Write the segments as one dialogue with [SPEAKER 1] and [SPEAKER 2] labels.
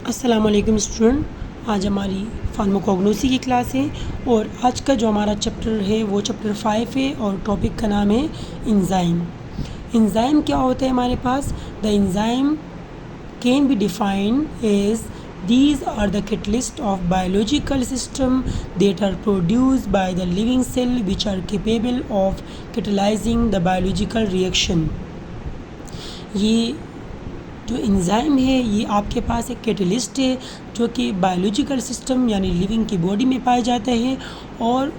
[SPEAKER 1] अस्सलाम वालेकुम स्टूडेंट। आज हमारी फार्माकोग्नोसी की क्लास है और आज का जो हमारा चैप्टर है वो चैप्टर 5 है और टॉपिक का नाम है इंजाइम। इंजाइम क्या होता है हमारे पास? The enzyme can be defined as these are the catalyst of biological system that are produced by the living cell which are capable of catalyzing the biological reaction। ये जो एंजाइम है ये आपके पास एक कैटलिस्ट है जो कि बायोलॉजिकल सिस्टम यानी लिविंग की बॉडी में पाए जाते हैं और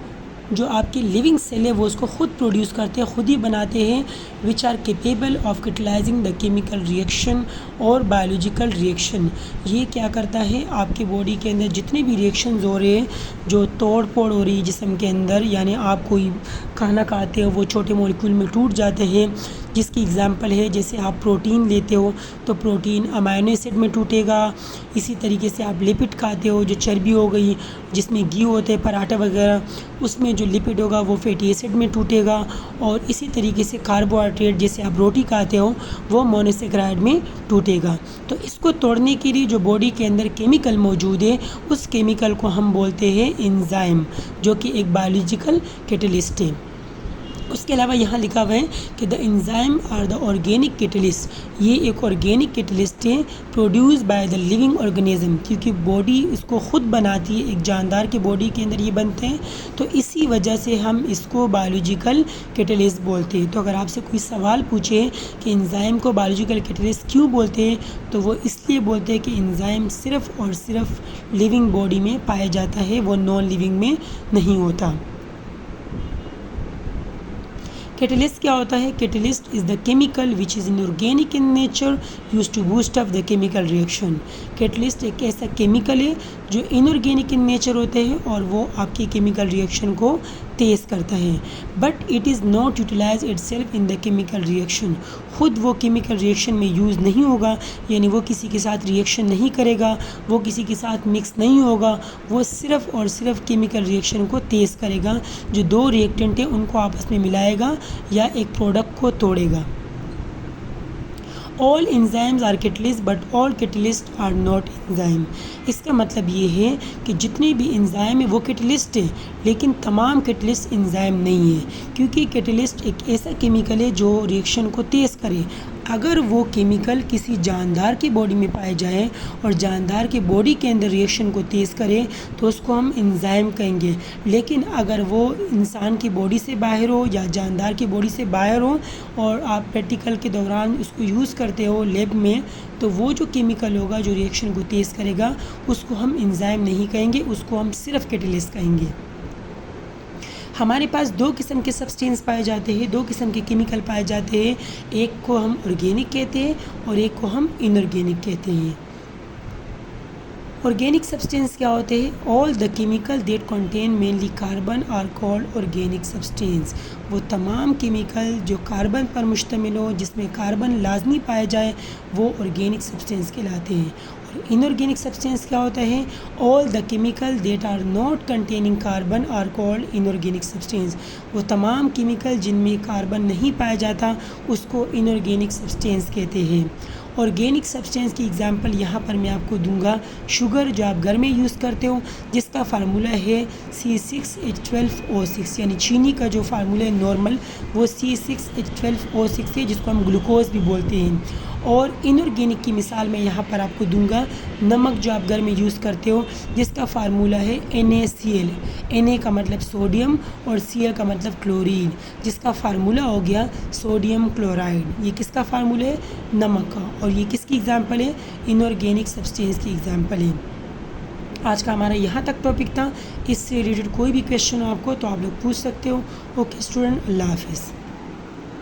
[SPEAKER 1] जो आपके लिविंग सेल है वो उसको खुद प्रोड्यूस करते हैं, खुद ही बनाते हैं, which are capable of catalysing the chemical reaction और बायोलॉजिकल रिएक्शन। ये क्या करता है, आपकी बॉडी के अंदर जितने भी रिएक्शंस हो रहे हैं, जो तोड़ फोड़ हो रही है जिस्म के अंदर, यानी आप कोई खाना खाते हो वो छोटे मॉलिक्यूल में टूट जाते हैं, जिसकी एग्जांपल है जैसे आप प्रोटीन लेते हो तो प्रोटीन अमाइनो एसिड में टूटेगा। इसी तरीके से आप लिपिड खाते हो, जो चर्बी हो गई जिसमें घी होते हैं पराठा वगैरह, उसमें जो लिपिड होगा वो फैटी एसिड में टूटेगा। और इसी तरीके से कार्बोहाइड्रेट जैसे आप रोटी खाते हो वो मोनोसेक्राइड में टूटेगा। तो इसको तोड़ने के लिए जो बॉडी के अंदर केमिकल मौजूद है उस केमिकल को हम बोलते हैं एंजाइम, जो कि एक बायोलॉजिकल कैटलिस्ट है। उसके अलावा यहाँ लिखा हुआ है कि the enzyme are the organic catalyst. ये एक ऑर्गेनिक कैटलिस्ट है produce by the living organism, क्योंकि बॉडी इसको ख़ुद बनाती है, एक जानदार के बॉडी के अंदर ये बनते हैं, तो इसी वजह से हम इसको बायोलॉजिकल कैटलिस्ट बोलते हैं। तो अगर आपसे कोई सवाल पूछे कि एंजाइम को बायोलॉजिकल कैटलिस्ट क्यों बोलते हैं, तो वो इसलिए बोलते हैं कि एंजाइम सिर्फ़ और सिर्फ लिविंग बॉडी में पाया जाता है, वो नॉन लिविंग में नहीं होता। कैटलिस्ट क्या होता है? Catalyst is the chemical which is inorganic in nature use to boost up the chemical reaction. Catalyst एक ऐसा केमिकल है जो इनऑर्गेनिक इन नेचर होते हैं और वो आपकी केमिकल रिएक्शन को तेज़ करता है, but it is not utilise itself in the chemical reaction. ख़ुद वो केमिकल रिएक्शन में यूज़ नहीं होगा, यानी वो किसी के साथ रिएक्शन नहीं करेगा, वो किसी के साथ मिक्स नहीं होगा, वो सिर्फ़ और सिर्फ केमिकल रिएक्शन को तेज़ करेगा। जो दो रिएक्टेंट हैं उनको आपस में मिलाएगा या एक प्रोडक्ट को तोड़ेगा। All enzymes are catalyst but all catalyst are not enzyme. इसका मतलब ये है कि जितने भी एंजाइम है वो कैटलिस्ट है, लेकिन तमाम कैटलिस्ट एंजाइम नहीं है, क्योंकि कैटलिस्ट एक ऐसा केमिकल है जो रिएक्शन को तेज़ करे। अगर वो केमिकल किसी जानदार की बॉडी में पाए जाए और जानदार के बॉडी के अंदर रिएक्शन को तेज़ करे तो उसको हम एंजाइम कहेंगे। लेकिन अगर वो इंसान की बॉडी से बाहर हो या जानदार की बॉडी से बाहर हो और आप प्रैक्टिकल के दौरान उसको यूज़ करते हो लैब में, तो वो जो केमिकल होगा जो रिएक्शन को तेज़ करेगा उसको हम एंजाइम नहीं कहेंगे, उसको हम सिर्फ कैटलिस्ट कहेंगे। हमारे पास दो किस्म के सब्सटेंस पाए जाते हैं, दो किस्म के केमिकल पाए जाते हैं। एक को हम ऑर्गेनिक कहते हैं और एक को हम इनऑर्गेनिक कहते हैं। ऑर्गेनिक सब्सटेंस क्या होते हैं? All the chemical that contain mainly carbon are called organic substance. वो तमाम केमिकल जो कार्बन पर मुश्तमिल हो, जिसमें कार्बन लाजमी पाया जाए, वो ऑर्गेनिक सब्सटेंस कहलाते हैं। और इनऑर्गेनिक सब्सटेंस क्या होता है? All the chemical that are not containing carbon are called inorganic substance. वो तमाम केमिकल जिनमें कार्बन नहीं पाया जाता उसको इनऑर्गेनिक सब्सटेंस कहते हैं। ऑर्गेनिक सब्सटेंस की एग्जांपल यहाँ पर मैं आपको दूंगा। शुगर जो आप घर में यूज़ करते हो जिसका फार्मूला है C6H12O6, यानी चीनी का जो फार्मूला है नॉर्मल वो C6H12O6 है, जिसको हम ग्लूकोज भी बोलते हैं। और इनऑर्गेनिक की मिसाल मैं यहाँ पर आपको दूंगा। नमक जो आप घर में यूज़ करते हो जिसका फार्मूला है NaCl। Na का मतलब सोडियम और Cl का मतलब क्लोरीन, जिसका फार्मूला हो गया सोडियम क्लोराइड। ये किसका फार्मूला है? नमक का। और ये किसकी एग्जांपल है? इनऑर्गेनिक सब्सटेंस की एग्जांपल है। आज का हमारा यहाँ तक टॉपिक था। इससे रिलेटेड कोई भी क्वेश्चन हो आपको तो आप लोग पूछ सकते हो। ओके स्टूडेंट, अल्लाह हाफिज़।